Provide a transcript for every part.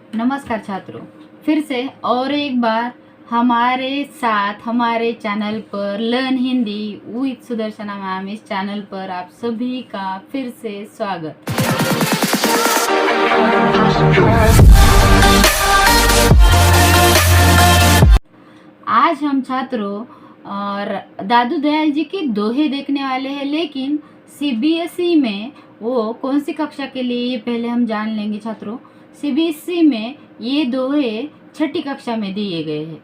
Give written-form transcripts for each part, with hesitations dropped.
नमस्कार छात्रों, फिर से और एक बार हमारे साथ हमारे चैनल पर learn Hindi with Sudarshana ma'am इस चैनल पर आप सभी का फिर से स्वागत। आज हम छात्रों और दादू दयाल जी के दोहे देखने वाले हैं, लेकिन सीबीएसई में वो कौन सी कक्षा के लिए ये पहले हम जान लेंगे छात्रों। सीबीएसई में ये दोहे छठी कक्षा में दिए गए हैं,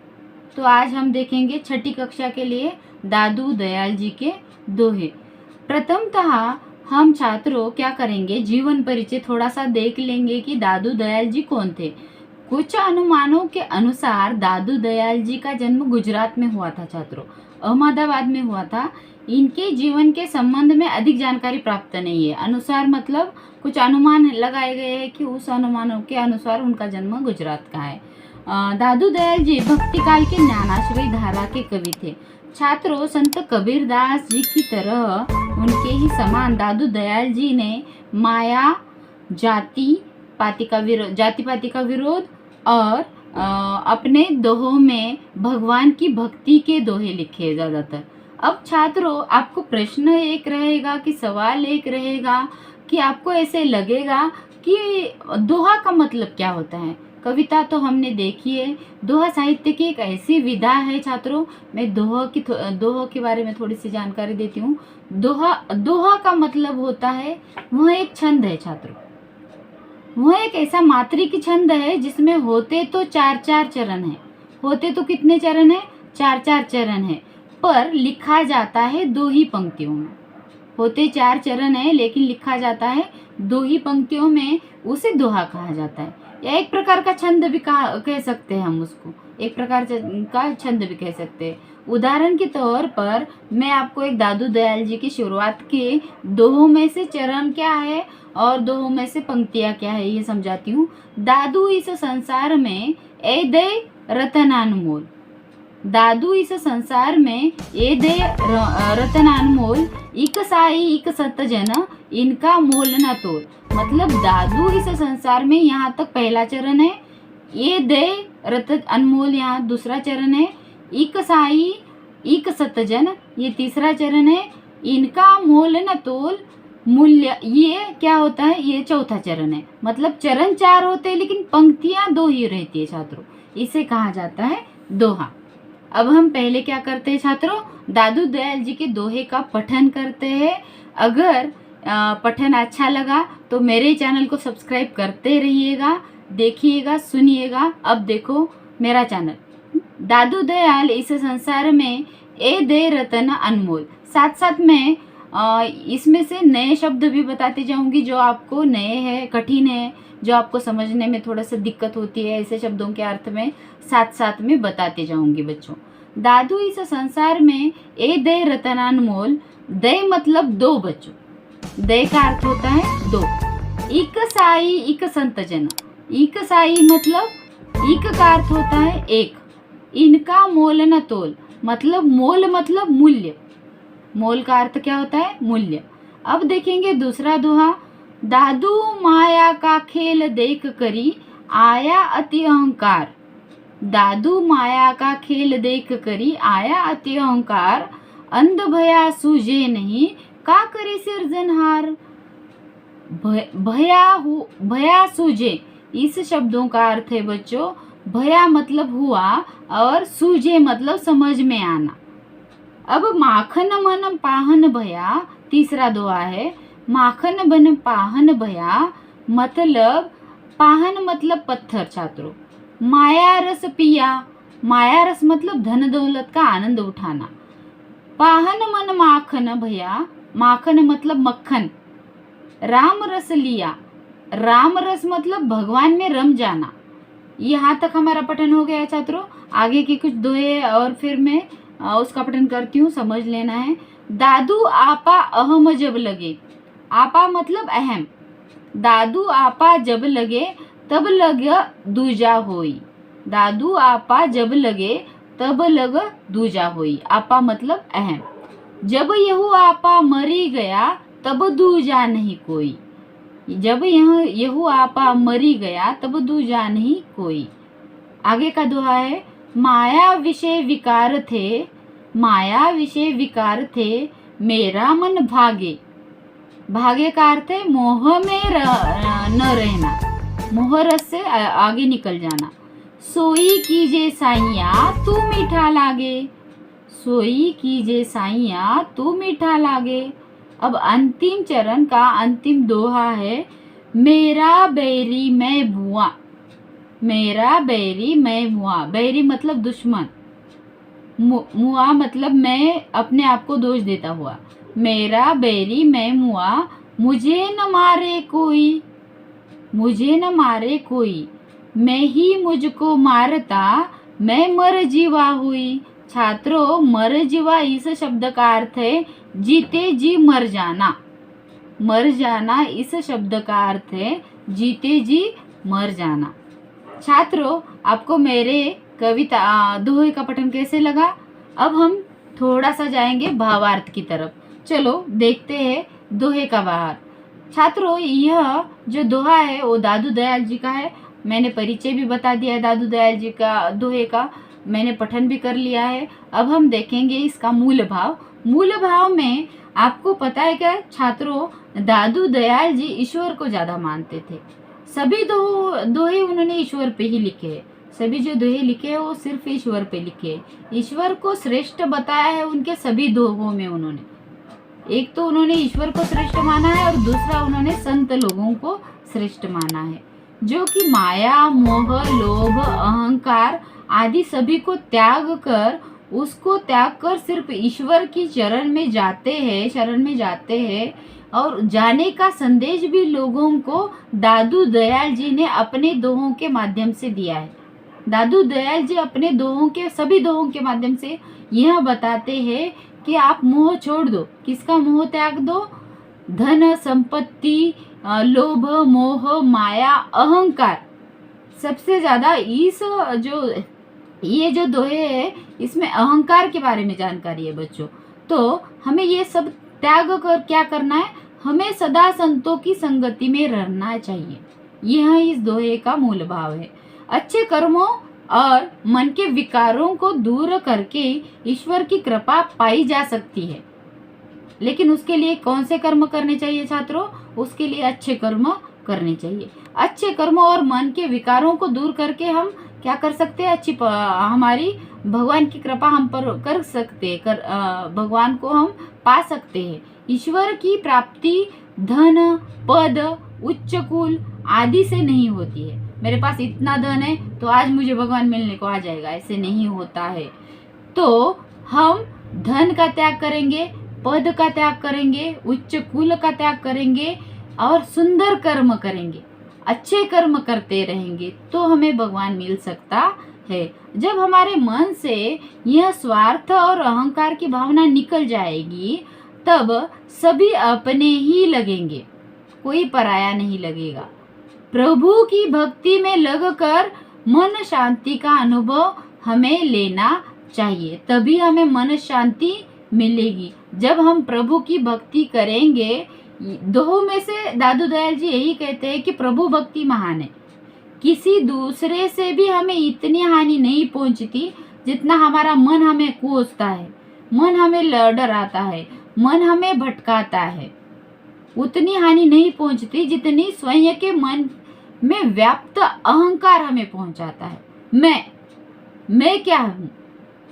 तो आज हम देखेंगे छठी कक्षा के लिए दादू दयाल जी के दोहे। प्रथमतः हम छात्रों क्या करेंगे, जीवन परिचय थोड़ा सा देख लेंगे कि दादू दयाल जी कौन थे। कुछ अनुमानों के अनुसार दादू दयाल जी का जन्म गुजरात में हुआ था छात्रों, अहमदाबाद में हुआ था। इनके जीवन के संबंध में अधिक जानकारी प्राप्त नहीं है। अनुसार मतलब कुछ अनुमान लगाए गए हैं कि उस अनुमानों के अनुसार उनका जन्म गुजरात का है। दादू दयाल जी भक्ति काल के ज्ञानाश्रयी धारा के कवि थे छात्रों। संत कबीरदास जी की तरह उनके ही समान दादू दयाल जी ने माया, जाति पाति का विरोध और अपने दोहों में भगवान की भक्ति के दोहे लिखे ज्यादातर। अब छात्रों आपको प्रश्न एक रहेगा कि सवाल एक रहेगा कि आपको ऐसे लगेगा कि दोहा का मतलब क्या होता है। कविता तो हमने देखी है, दोहा साहित्य की एक ऐसी विधा है छात्रों। मैं दोहा के बारे में थोड़ी सी जानकारी देती हूँ। दोहा का मतलब होता है, वह एक छंद है छात्रों। वह एक ऐसा मात्रिक छंद है जिसमें होते तो 4-4 चरण है। होते तो कितने चरण है? 4-4 चरण है, पर लिखा जाता है 2 ही पंक्तियों में। होते 4 चरण है लेकिन लिखा जाता है 2 ही पंक्तियों में, उसे दोहा कहा जाता है। या एक प्रकार का छंद भी कह सकते हैं हम उसको, एक प्रकार का छंद भी कह सकते हैं। उदाहरण के तौर पर मैं आपको एक दादू दयाल जी की शुरुआत के दोहों में से चरण क्या है और दोहों में से पंक्तियां क्या है ये समझाती हूँ। दादू इस संसार में ए दे रतनानमोल। दादू इस संसार में ए दे रतनानमोल, इक साई इक सतजन इनका मोल न तोल। मतलब दादू इस संसार में, यहाँ तक पहला चरण है। ये दे रत अनमोल, यहाँ दूसरा चरण है। इक साई इक सतजन, ये तीसरा चरण है। इनका मोल न तोल, मूल्य, ये क्या होता है? ये चौथा चरण है। मतलब चरण 4 होते हैं लेकिन पंक्तियां 2 ही रहती है छात्रों, इसे कहा जाता है दोहा। अब हम पहले क्या करते हैं छात्रों, दादू दयाल जी के दोहे का पठन करते हैं। अगर पठन अच्छा लगा तो मेरे चैनल को सब्सक्राइब करते रहिएगा, देखिएगा, सुनिएगा। अब देखो मेरा चैनल, दादू दयाल इस संसार में ए दे रतन अनमोल। साथ साथ में इसमें से नए शब्द भी बताती जाऊंगी जो आपको नए हैं, कठिन है, जो आपको समझने में थोड़ा सा दिक्कत होती है। ऐसे शब्दों के अर्थ में साथ साथ में बताते जाऊंगी बच्चों। दादू इस संसार में ए दे रतनानमोल। दे मतलब 2 बच्चों, दे का अर्थ होता है 2। इक साई इक संतजन, इक साई मतलब इक का अर्थ होता है 1। इनका मोल न तोल, मतलब मोल मतलब मूल्य। मोल का अर्थ क्या होता है? मूल्य। अब देखेंगे दूसरा दोहा। दादू माया का खेल देख करी आया अति अहंकार। दादू माया का खेल देख करी आया अति अहंकार। अंध भया सूझे नहीं का करे सिरजनहार। भया सूझे, इस शब्दों का अर्थ है बच्चों, भया मतलब हुआ और सूझे मतलब समझ में आना। अब माखन मन पाहन भया, तीसरा दोहा है। माखन बन पाहन भया मतलब पाहन मतलब पत्थर छात्रों। माया रस पिया, माया रस मतलब धन दौलत का आनंद उठाना। पाहन मन माखन भया, माखन मतलब मक्खन। राम रस लिया, राम रस मतलब भगवान में रम जाना। यहाँ तक हमारा पठन हो गया है छात्रों। आगे के कुछ दोहे और फिर मैं उसका पठन करती हूँ, समझ लेना है। दादू आपा अहम जब लगे, आपा मतलब अहम। दादू आपा जब लगे तब लग दूजा होई। दादू आपा जब लगे तब लग दूजा होई। आपा मतलब अहम। जब यहू आपा मरी गया तब दूजा नहीं कोई। जब यह यहू आपा मरी गया तब दूजा नहीं कोई। आगे का दोहा है, माया विषय विकार थे, माया विषय विकार थे, मेरा मन भागे। भागे का अर्थ है मोह में न रहना, मोह रस से आगे निकल जाना। सोई कीजे साइया तू मीठा लागे, सोई कीजे साइया तू मीठा लागे। अब अंतिम चरण का अंतिम दोहा है, मेरा बैरी मैं भुआ, मेरा बैरी मैं मुआ। बैरी मतलब दुश्मन, मुआ मतलब मैं अपने आप को दोष देता हुआ। मेरा बैरी मैं मुआ, मुझे न मारे कोई, मुझे न मारे कोई, मैं ही मुझको मारता, मैं मर जीवा हुई। छात्रों, मर जीवा इस शब्द का अर्थ है जीते जी मर जाना। मर जाना इस शब्द का अर्थ है जीते जी मर जाना। छात्रों, आपको मेरे कविता दोहे का पठन कैसे लगा? अब हम थोड़ा सा जाएंगे भावार्थ की तरफ। चलो देखते हैं दोहे का भावार्थ। छात्रों, यह जो दोहा है वो दादू दयाल जी का है। मैंने परिचय भी बता दिया है दादू दयाल जी का दोहे का, मैंने पठन भी कर लिया है। अब हम देखेंगे इसका मूल भाव। मूल भाव में आपको पता है क्या छात्रों, दादू दयाल जी ईश्वर को ज़्यादा मानते थे। सभी दोहे उन्होंने ईश्वर पे ही लिखे हैं। सभी जो दोहे लिखे हैं वो सिर्फ ईश्वर पे लिखे हैं। ईश्वर को श्रेष्ठ बताया है उनके सभी दोहों में उन्होंने। एक तो उन्होंने ईश्वर को श्रेष्ठ माना है और दूसरा उन्होंने संत लोगों को श्रेष्ठ माना है, जो कि माया, मोह, लोभ, अहंकार आदि सभी को त्याग कर, उसको त्याग कर सिर्फ ईश्वर की शरण में जाते हैं और जाने का संदेश भी लोगों को दादू दयाल जी ने अपने दोहों के माध्यम से दिया है। दादू दयाल जी अपने दोहों के सभी दोहों के माध्यम से यह बताते हैं कि आप मोह छोड़ दो। किसका मोह त्याग दो? धन, संपत्ति, लोभ, मोह, माया, अहंकार। सबसे ज्यादा इस ये जो दोहे है इसमें अहंकार के बारे में जानकारी है बच्चों। तो हमें ये सब त्याग कर क्या करना है? हमें सदा संतों की संगति में रहना चाहिए। यह इस दोहे का मूल भाव है। अच्छे कर्मों और मन के विकारों को दूर करके ईश्वर की कृपा पाई जा सकती है, लेकिन उसके लिए कौन से कर्म करने चाहिए छात्रों? उसके लिए अच्छे कर्म करने चाहिए। अच्छे कर्मों और मन के विकारों को दूर करके हम क्या कर सकते हैं? हमारी भगवान की कृपा हम पर कर सकते हैं, भगवान को हम पा सकते हैं। ईश्वर की प्राप्ति धन, पद, उच्च कुल आदि से नहीं होती है। मेरे पास इतना धन है तो आज मुझे भगवान मिलने को आ जाएगा, ऐसे नहीं होता है। तो हम धन का त्याग करेंगे, पद का त्याग करेंगे, उच्च कुल का त्याग करेंगे और सुंदर कर्म करेंगे, अच्छे कर्म करते रहेंगे तो हमें भगवान मिल सकता है। जब हमारे मन से यह स्वार्थ और अहंकार की भावना निकल जाएगी तब सभी अपने ही लगेंगे, कोई पराया नहीं लगेगा। प्रभु की भक्ति में लगकर मन शांति का अनुभव हमें लेना चाहिए, तभी हमें मन शांति मिलेगी। जब हम प्रभु की भक्ति करेंगे, दोहों में से दादू दयाल जी यही कहते हैं कि प्रभु भक्ति महान है। किसी दूसरे से भी हमें इतनी हानि नहीं पहुंचती जितना हमारा मन हमें कोसता है, मन हमें डराता है, मन हमें भटकाता है। उतनी हानि नहीं पहुंचती जितनी स्वयं के मन में व्याप्त अहंकार हमें पहुंचाता है। मैं क्या हूँ,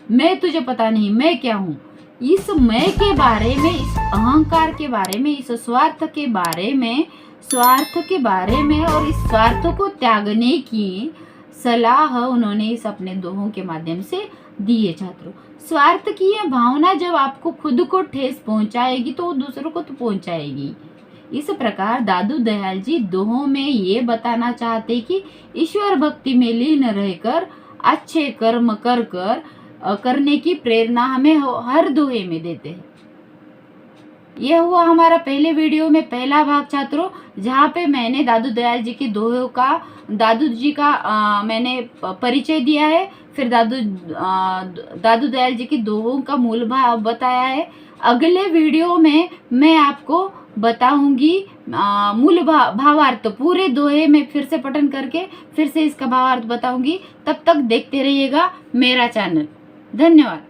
मैं तुझे पता नहीं मैं क्या हूँ। इस मैं के बारे में, इस अहंकार के बारे में, इस स्वार्थ के बारे में और इस स्वार्थ को त्यागने की सलाह उन्होंने इस अपने दोहों के माध्यम से दी है छात्रों। स्वार्थ की यह भावना जब आपको खुद को ठेस पहुंचाएगी तो दूसरों को तो पहुंचाएगी। इस प्रकार दादू दयाल जी दोहों में ये बताना चाहते कि ईश्वर भक्ति में लीन रहकर अच्छे कर्म करने की प्रेरणा हमें हर दोहे में देते हैं। यह हुआ हमारा पहले वीडियो में पहला भाग छात्रों, जहाँ पे मैंने दादू दयाल जी के दोहों का, दादू जी का मैंने परिचय दिया है, फिर दादू दयाल जी के दोहों का मूल भाव बताया है। अगले वीडियो में मैं आपको बताऊंगी मूल भावार्थ। तो पूरे दोहे में फिर से पठन करके फिर से इसका भावार्थ बताऊंगी। तब तक देखते रहिएगा मेरा चैनल। धन्यवाद।